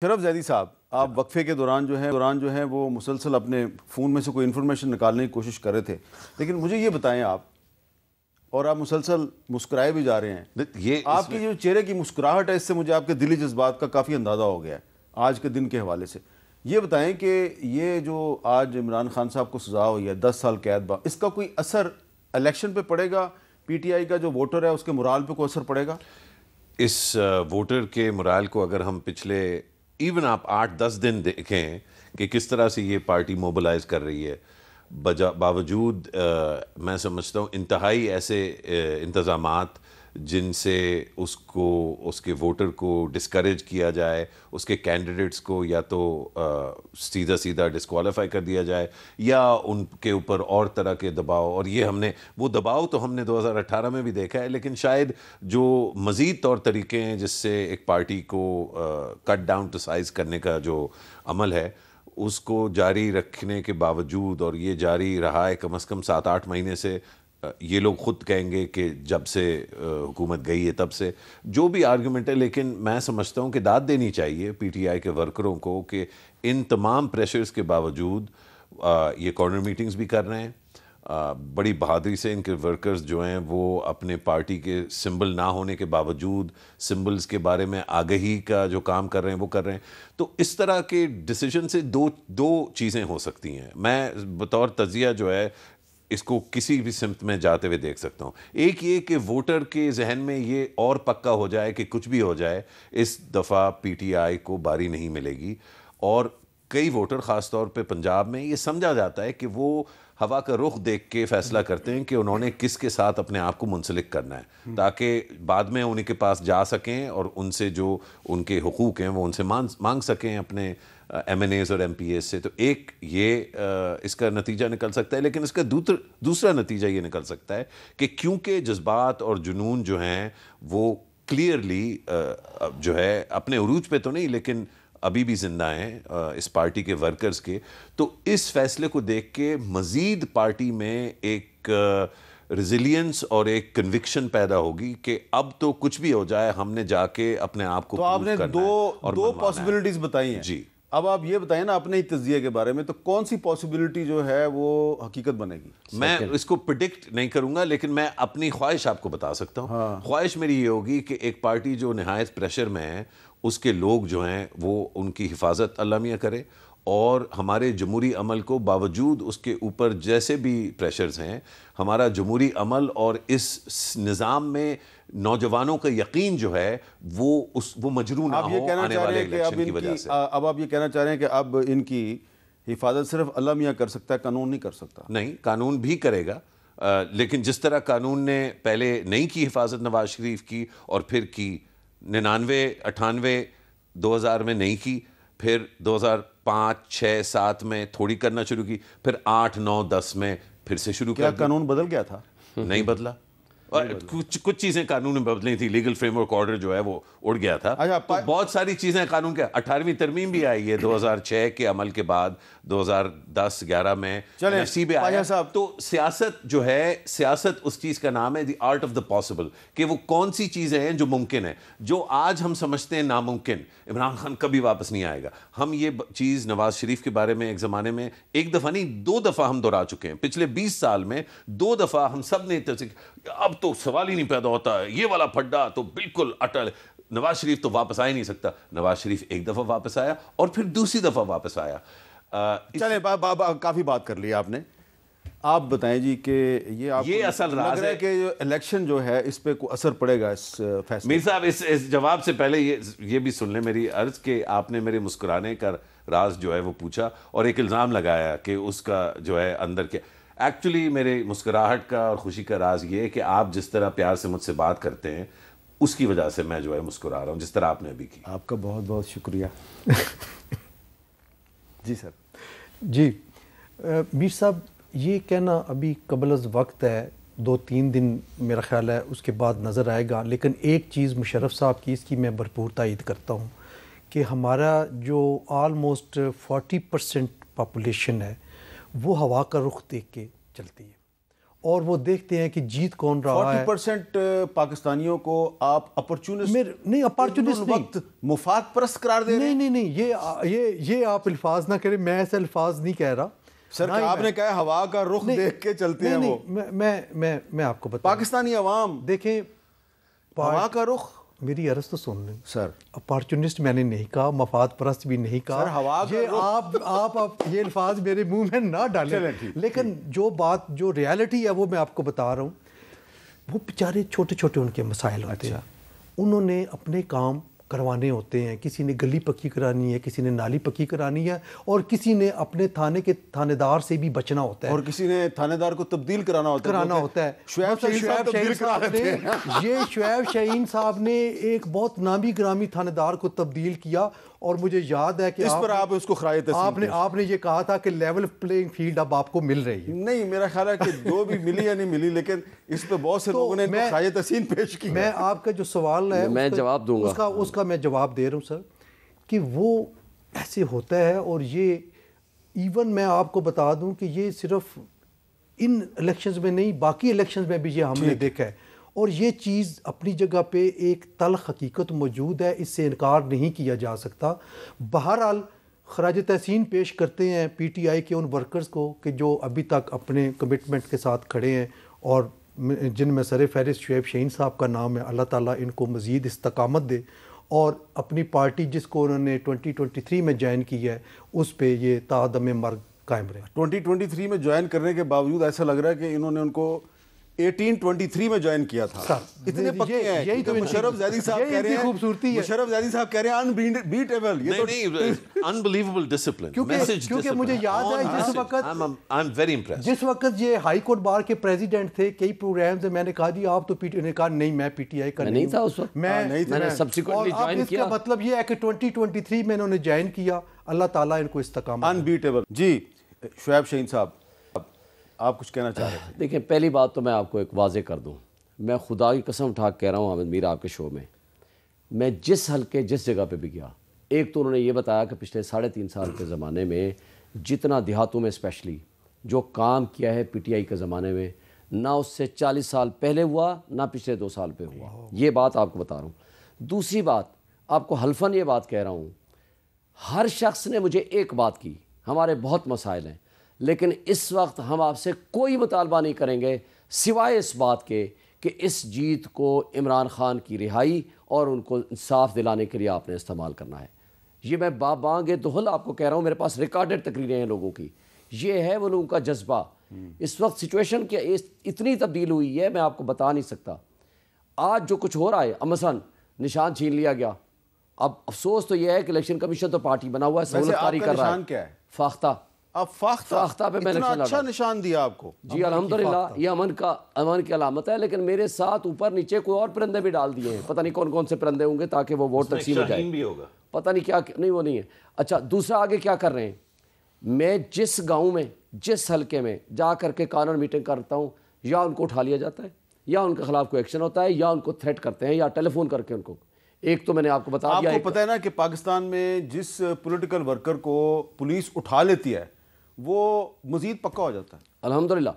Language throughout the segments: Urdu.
شرف زیدی صاحب، آپ وقفے کے دوران جو ہے وہ مسلسل اپنے فون میں سے کوئی انفارمیشن نکالنے کی کوشش کر رہے تھے، لیکن مجھے یہ بتائیں آپ، اور آپ مسلسل مسکرائے بھی جا رہے ہیں، آپ کی جو چہرے کی مسکراہٹ ہے اس سے مجھے آپ کے دلی جذبات کا کافی اندازہ ہو گیا ہے آج کے دن کے حوالے سے۔ یہ بتائیں کہ یہ جو آج عمران خان صاحب کو سزا ہوئی ہے 10 سال قید، اس کا کوئی اثر الیکشن پہ پڑے گا؟ پی ٹی آئی کا جو ووٹر ہے اس کے مورال پہ کوئی اثر پڑے گا؟ اس ووٹر کے مورال کو اگر ہم پچھلے ایون آپ 8-10 دن دیکھیں کہ کس طرح سے یہ پارٹی موبلائز کر رہی ہے، باوجود میں سمجھتا ہوں انتہائی ایسے انتظامات جن سے اس کے ووٹر کو ڈسکریج کیا جائے، اس کے کینڈیڈیٹس کو یا تو سیدھا ڈسکوالیفائی کر دیا جائے یا ان کے اوپر اور طرح کے دباؤ، اور یہ وہ دباؤ تو ہم نے 2018 میں بھی دیکھا ہے، لیکن شاید جو مزید طور طریقے ہیں جس سے ایک پارٹی کو کٹ ڈاؤن ٹو سائز کرنے کا جو عمل ہے اس کو جاری رکھنے کے باوجود، اور یہ جاری رہا ہے کم از کم 7-8 مہینے سے، یہ لوگ خود کہیں گے کہ جب سے حکومت گئی ہے تب سے جو بھی آرگومنٹ ہے، لیکن میں سمجھتا ہوں کہ داد دینی چاہیے پی ٹی آئی کے ورکروں کو کہ ان تمام پریشرز کے باوجود یہ کارنر میٹنگز بھی کر رہے ہیں، بڑی بہادری سے ان کے ورکرز جو ہیں وہ اپنے پارٹی کے سمبل نہ ہونے کے باوجود سمبلز کے بارے میں آگہی کا جو کام کر رہے ہیں وہ کر رہے ہیں۔ تو اس طرح کے ڈیسیجن سے دو چیزیں ہو سکتی ہیں، میں بطور تجزیہ جو ہے اس کو کسی بھی سمت میں جاتے ہوئے دیکھ سکتا ہوں۔ ایک یہ کہ ووٹر کے ذہن میں یہ اور پکا ہو جائے کہ کچھ بھی ہو جائے اس دفعہ پی ٹی آئی کو باری نہیں ملے گی، اور کئی ووٹر خاص طور پہ پنجاب میں یہ سمجھا جاتا ہے کہ وہ ہوا کا رخ دیکھ کے فیصلہ کرتے ہیں کہ انہوں نے کس کے ساتھ اپنے آپ کو منسلک کرنا ہے تاکہ بعد میں انہیں کے پاس جا سکیں اور ان سے جو ان کے حقوق ہیں وہ ان سے مانگ سکیں اپنے ایم این ایز اور ایم پی ایز سے۔ تو ایک یہ اس کا نتیجہ نکل سکتا ہے، لیکن اس کا دوسرا نتیجہ یہ نکل سکتا ہے کہ کیونکہ جذبات اور جنون جو ہیں وہ کلیئرلی جو ہے اپنے عروج پہ تو نہیں لیکن ابھی بھی زندہ ہیں اس پارٹی کے ورکرز کے، تو اس فیصلے کو دیکھ کے مزید پارٹی میں ایک ریزیلینس اور ایک کنوکشن پیدا ہوگی کہ اب تو کچھ بھی ہو جائے ہم نے جا کے اپنے آپ کو پروف کرنا ہے۔ تو آپ نے دو پاسبلٹیز بتائی ہیں، جی اب آپ یہ بتائیں نا اپنے تجزیے کے بارے میں، تو کون سی پاسبلٹی جو ہے وہ حقیقت بنے گی؟ میں اس کو پریڈکٹ نہیں کروں گا، لیکن میں اپنی خواہش آپ کو بتا سکتا ہوں۔ خواہش میری یہ ہوگی کہ ایک پارٹی جو نہایت پریشر میں ہے اس کے لوگ جو ہیں وہ ان کی حفاظت اللہ میاں کرے، اور ہمارے جمہوری عمل کو باوجود اس کے اوپر جیسے بھی پریشرز ہیں ہمارا جمہوری عمل اور اس نظام میں نوجوانوں کا یقین جو ہے وہ مجروح نہ ہو آنے والے الیکشن کی وجہ سے۔ اب آپ یہ کہنا چاہ رہے ہیں کہ اب ان کی حفاظت صرف اللہ میاں کر سکتا ہے، قانون نہیں کر سکتا؟ نہیں، قانون بھی کرے گا، لیکن جس طرح قانون نے پہلے نہیں کی حفاظت نواز شریف کی اور پھر کی 99 98 2000 میں نہیں کی، پھر 2005 6 7 میں تھوڑی کرنا شروع کی، پھر 8 9 10 میں پھر سے شروع کر کیا قانون بدل گیا تھا؟ نہیں بدلا، کچھ چیزیں قانون میں بدلی تھی، لیگل فریم ورک آرڈر جو ہے وہ اڑ گیا تھا، تو بہت ساری چیزیں قانون کے 18ویں ترمیم بھی آئی ہے 2006 کے عمل کے بعد، 2010-11 میں نصیب آیا۔ تو سیاست جو ہے، سیاست اس چیز کا نام ہے the art of the possible, کہ وہ کون سی چیزیں ہیں جو ممکن ہیں، جو آج ہم سمجھتے ہیں ناممکن۔ عمران خان کبھی واپس نہیں آئے گا، ہم یہ چیز نواز شریف کے بارے میں ایک زمانے میں ایک دفعہ نہیں 2 دفعہ ہم دہرا چکے ہیں، پچھلے 20 سال میں 2 دفعہ ہم سب نے اب تو سوال ہی نہیں پیدا ہوتا ہے، یہ والا پھڈا تو بالکل اٹل، نواز شریف تو واپس آ ہی نہیں سکتا۔ نواز شریف ایک دفعہ واپس آیا اور پھر دوسری دفعہ واپس آیا۔ چلیں کافی بات کر لی آپ نے، آپ بتائیں جی کہ یہ اصل لگ رہا ہے کہ الیکشن جو ہے اس پہ کوئی اثر پڑے گا اس فیصلے؟ میر صاحب اس جواب سے پہلے یہ بھی سن لیں میری عرض کہ آپ نے میرے مسکرانے کا راز جو ہے وہ پوچھا اور ایک الزام لگایا کہ اس کا جو ہے اندر کے، ایکچولی میرے مسکراہٹ کا اور خوشی کا راز یہ ہے کہ آپ جس طرح پیار سے مجھ سے بات کرتے ہیں اس کی وجہ سے میں جو ہے مسکرا رہا ہوں، جس طرح آپ نے ابھی کی۔ آپ کا بہت بہت شکریہ۔ جی سر۔ جی میر صاحب، یہ کہنا ابھی قبل از وقت ہے، 2-3 دن میرا خیال ہے اس کے بعد نظر آئے گا، لیکن ایک چیز مشرف صاحب کی اس کی میں بھرپور تائید کرتا ہوں کہ ہمارا جو آلموسٹ 40% پاپولیشن ہے وہ ہوا کا رخ دیکھ کے چلتی ہے، اور وہ دیکھتے ہیں کہ جیت کون رہا ہے. 40% پاکستانیوں کو آپ اپرچونسٹ نہیں اپارچونسٹ وقت مفاد پرست قرار دے رہے ہیں. نہیں یہ آپ الفاظ نہ کریں, میں ایسے الفاظ نہیں کہہ رہا سر. آپ نے کہا ہوا کا رخ دیکھ کے چلتے ہیں. وہ میں آپ کو بتا, پاکستانی عوام دیکھیں ہوا کا رخ. میری عرض تو سن لیں سر. اپارچونسٹ میں نے نہیں کہا, مفاد پرست بھی نہیں کہا. سر ہوا کا یہ آپ یہ الفاظ میرے منہ میں نہ ڈالیں. لیکن جو ریالٹی ہے وہ میں آپ کو بتا رہا ہوں. وہ بیچارے چھوٹے چھوٹے ان کے مسائل ہوتے ہیں, انہوں نے اپنے کام کروانے ہوتے ہیں. کسی نے گلی پکی کرانی ہے, کسی نے نالی پکی کرانی ہے, اور کسی نے اپنے تھانے کے تھانے دار سے بھی بچنا ہوتا ہے, اور کسی نے تھانے دار کو تبدیل کرانا ہوتا ہے. شعیب شاہین صاحب نے ایک بہت نامی گرامی تھانے دار کو تبدیل کیا, اور مجھے یاد ہے کہ اس پر آپ اس کو خراج تحسین آپ نے یہ کہا تھا کہ لیول پلینگ فیلڈ اب آپ کو مل رہی ہے. نہیں, میرا خیال ہے کہ جو بھی ملی یا نہیں ملی, لیکن اس پہ بہت سے لوگوں نے خراج تحسین پیش کی. میں آپ کا جو سوال ہے میں جواب دوں گا, اس کا میں جواب دے رہا ہوں سر, کہ وہ ایسے ہوتا ہے. اور یہ ایون میں آپ کو بتا دوں کہ یہ صرف ان الیکشنز میں نہیں, باقی الیکشنز میں بھی یہ ہم نے دیکھا ہے. اور یہ چیز اپنی جگہ پہ ایک تلخ حقیقت موجود ہے, اس سے انکار نہیں کیا جا سکتا. بہرحال خراج تحسین پیش کرتے ہیں پی ٹی آئی کے ان ورکرز کو کہ جو ابھی تک اپنے کمٹمنٹ کے ساتھ کھڑے ہیں, اور جن میں سر فہرست شعیب شاہین صاحب کا نام ہے. اللہ تعالیٰ ان کو مزید استقامت دے, اور اپنی پارٹی جس کو انہوں نے 2023 میں جوائن کی ہے اس پہ یہ تا دم مرگ قائم رہے. 2023 میں جوائن کرنے کے باوجود ایسا لگ رہا ہے کہ انہوں نے ان کو 1823 میں جوائن کیا تھا. اتنے پکے ہیں. یہی تو مشرف زیدی صاحب کہہ رہے ہیں, خوبصورتی ہے. مشرف زیدی صاحب کہہ رہے ہیں unbeatable. یہ نہیں, unbelievable discipline. کیونکہ مجھے یاد ہے جس وقت یہ ہائی کورٹ بار کے پریزیڈنٹ تھے, کئی پروگرامز میں نے کہا جی آپ تو پی ٹی آئی نے کہا نہیں میں پی ٹی آئی کا نہیں تھا اس وقت, میں نے سبسیکوئنٹلی جوائن کیا. اس کا مطلب یہ ہے کہ 2023 میں انہوں نے جوائن کیا. اللہ تعالیٰ ان کو استقامت. unbeatable. جی شعیب شاہین صاحب, آپ کچھ کہنا چاہ رہے تھے. دیکھیں, پہلی بات تو میں آپ کو ایک واضح کر دوں, میں خدا کی قسم اٹھا کے کہہ رہا ہوں حامد میر آپ کے شو میں جس حلقے جس جگہ پہ بھی گیا, ایک تو انہوں نے یہ بتایا کہ پچھلے 3.5 سال کے زمانے میں جتنا دیہاتوں میں اسپیشلی جو کام کیا ہے پی ٹی آئی کے زمانے میں, نہ اس سے 40 سال پہلے ہوا نہ پچھلے 2 سال پہ ہوا. یہ بات آپ کو بتا رہا ہوں. دوسری بات آپ کو حلفاً یہ بات کہہ رہا ہوں, ہر شخص نے مجھے ایک بات کی, ہمارے بہت مسائل ہیں لیکن اس وقت ہم آپ سے کوئی مطالبہ نہیں کریں گے سوائے اس بات کے کہ اس جیت کو عمران خان کی رہائی اور ان کو انصاف دلانے کے لیے آپ نے استعمال کرنا ہے. یہ میں بانگ دہل آپ کو کہہ رہا ہوں, میرے پاس ریکارڈڈ تقریریں ہیں لوگوں کی. یہ ہے وہ لوگوں کا جذبہ. اس وقت سچویشن کی اتنی تبدیل ہوئی ہے میں آپ کو بتا نہیں سکتا. آج جو کچھ ہو رہا ہے, مثلا نشان چھین لیا گیا. اب افسوس تو یہ ہے کہ الیکشن کمیشن تو پارٹی بنا ہوا ہے, سہولت کاری کر رہا ہے. فاختہ, اب فاختہ پہ میں اتنا اچھا نشان دیا آپ کو. جی الحمدللہ, یہ امن کی علامت ہے. لیکن میرے ساتھ اوپر نیچے کوئی اور پرندے بھی ڈال دیے ہیں, پتہ نہیں کون کون سے پرندے ہوں گے تاکہ وہ ووٹ تقسیم ہو جائے. پتہ نہیں کیا, نہیں وہ نہیں ہے. اچھا دوسرا آگے کیا کر رہے ہیں, میں جس گاؤں میں جس حلقے میں جا کر کے قانون میٹنگ کرتا ہوں, یا ان کو اٹھا لیا جاتا ہے, یا ان کے خلاف کوئی ایکشن ہوتا ہے, یا ان کو تھریٹ کرتے ہیں, یا ٹیلی فون کر کے ان کو. ایک تو میں نے آپ کو بتا دیا, آپ کو پتہ ہے نا کہ پاکستان میں جس پولیٹیکل ورکر کو پولیس اٹھا لیتی ہے وہ مزید پکا ہو جاتا ہے. الحمدللہ.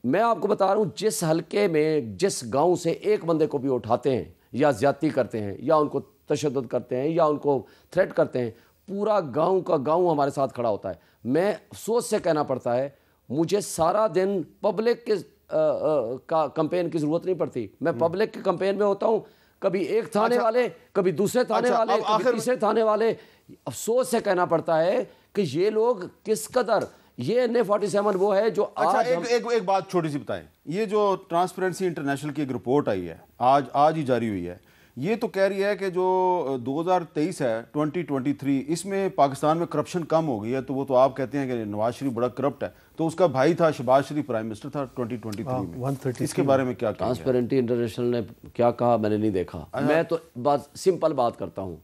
میں آپ کو بتا رہا ہوں جس حلقے میں جس گاؤں سے ایک بندے کو بھی اٹھاتے ہیں یا زیادتی کرتے ہیں یا ان کو تشدد کرتے ہیں یا ان کو تھریٹ کرتے ہیں, پورا گاؤں کا گاؤں ہمارے ساتھ کھڑا ہوتا ہے. میں افسوس سے کہنا پڑتا ہے, مجھے سارا دن پبلک کے کمپین کی ضرورت نہیں پڑتی. میں پبلک کے کمپین میں ہوتا ہوں, کبھی ایک تھانے والے, کبھی دوسرے تھانے والے, کبھی تیسرے تھانے والے. افسوس سے کہنا پڑتا ہے کہ یہ لوگ کس قدر, یہ NA47 وہ ہے جو آج ایک بات چھوٹی سی بتائیں. یہ جو ٹرانسپیرنسی انٹرنیشنل کی ایک رپورٹ آئی ہے, آج ہی جاری ہوئی ہے, یہ تو کہہ رہی ہے کہ جو 2023 ہے 2023 اس میں پاکستان میں کرپشن کم ہو گئی ہے. تو وہ تو آپ کہتے ہیں کہ نواز شریف بڑا کرپٹ ہے, تو اس کا بھائی تھا شہباز شریف پرائم منسٹر تھا 2023 میں. اس کے بارے میں کیا کہا؟ ٹرانسپیرنسی انٹرنیشنل نے کیا کہا میں نے نہیں دیکھا. میں تو بات سمپل بات کرتا ہوں,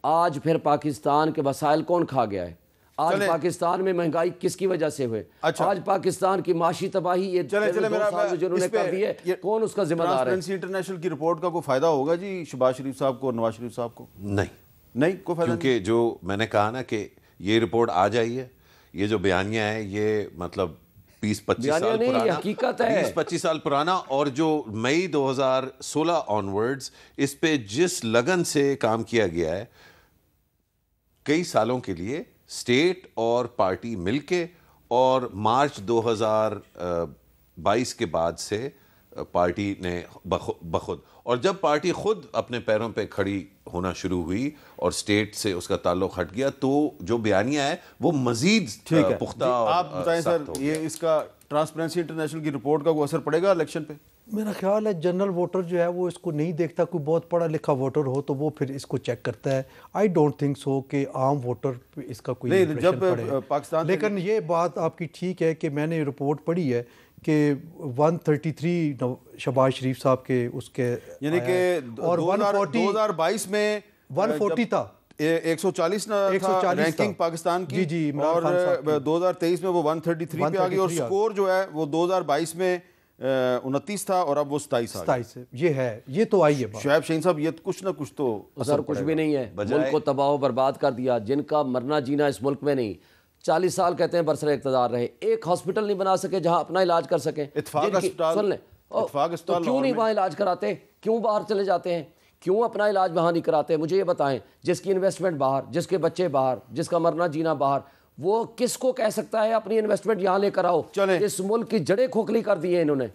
آج پھر پاکستان کے وسائل کون کھا گیا ہے؟ آج پاکستان میں مہنگائی کس کی وجہ سے ہوئے؟ آج پاکستان کی معاشی تباہی یہ جنہوں نے کر دی ہے, کون اس کا ذمہ دار ہے؟ ٹرانسپیرنسی انٹرنیشنل کی رپورٹ کا کوئی فائدہ ہوگا جی شہباز شریف صاحب کو اور نواز شریف صاحب کو؟ نہیں کوئی فائدہ. کیونکہ جو میں نے کہا نا کہ یہ رپورٹ آ جائی ہے, یہ جو بیانیہ ہے یہ مطلب 20-25 بیانیہ سال نہیں، یہ پرانا، حقیقت ہے۔ 20-25 سال پرانا، اور جو مئی 2016 آنورڈز اس پہ جس لگن سے کام کیا گیا ہے، کئی سالوں کے لیے اسٹیٹ اور پارٹی مل کے، اور مارچ 2022 کے بعد سے پارٹی نے بخود، اور جب پارٹی خود اپنے پیروں پہ کھڑی ہونا شروع ہوئی اور اسٹیٹ سے اس کا تعلق ہٹ گیا، تو جو بیانیہ ہے وہ مزید پختہ اور آپ بتائیں سر، سخت ہو گیا۔ یہ اس کا ٹرانسپیرنسی انٹرنیشنل کی رپورٹ کا کوئی اثر پڑے گا الیکشن پہ؟ میرا خیال ہے جنرل ووٹر جو ہے وہ اس کو نہیں دیکھتا، کوئی بہت پڑھا لکھا ووٹر ہو تو وہ پھر اس کو چیک کرتا ہے۔ آئی ڈونٹ تھنک سو کہ عام ووٹر پہ اس کا کوئی نہیں، امپریشن جب پڑے، پاکستان، لیکن یہ بات آپ کی ٹھیک ہے کہ میں نے رپورٹ پڑھی ہے کہ 133 شہباز شریف صاحب کے اس کے یعنی کہ اور 2022 میں 140 تھا، 140 نہ تھا رینکنگ پاکستان کی، جی جی، اور 2023 میں وہ 133 پہ آ گئی، اور سکور جو ہے وہ 2022 میں 29 تھا اور اب وہ 27 ہے۔ یہ ہے، یہ تو آئی ہے بات۔ شعیب شہین صاحب، یہ کچھ نہ کچھ تو اثر کچھ بھی نہیں ہے، ملک کو تباہ و برباد کر دیا، جن کا مرنا جینا اس ملک میں نہیں، 40 سال کہتے ہیں برسر اقتدار رہے، ایک ہاسپٹل نہیں بنا سکے جہاں اپنا علاج کر سکیں۔ اتفاق اسپتال، سن لیں، تو کیوں نہیں وہاں علاج کراتے؟ کیوں باہر چلے جاتے ہیں؟ کیوں اپنا علاج وہاں نہیں کراتے؟ مجھے یہ بتائیں، جس کی انویسٹمنٹ باہر، جس کے بچے باہر، جس کا مرنا جینا باہر، وہ کس کو کہہ سکتا ہے اپنی انویسٹمنٹ یہاں لے کر آؤ؟ اس ملک کی جڑیں کھوکھلی کر دی ہیں انہوں نے۔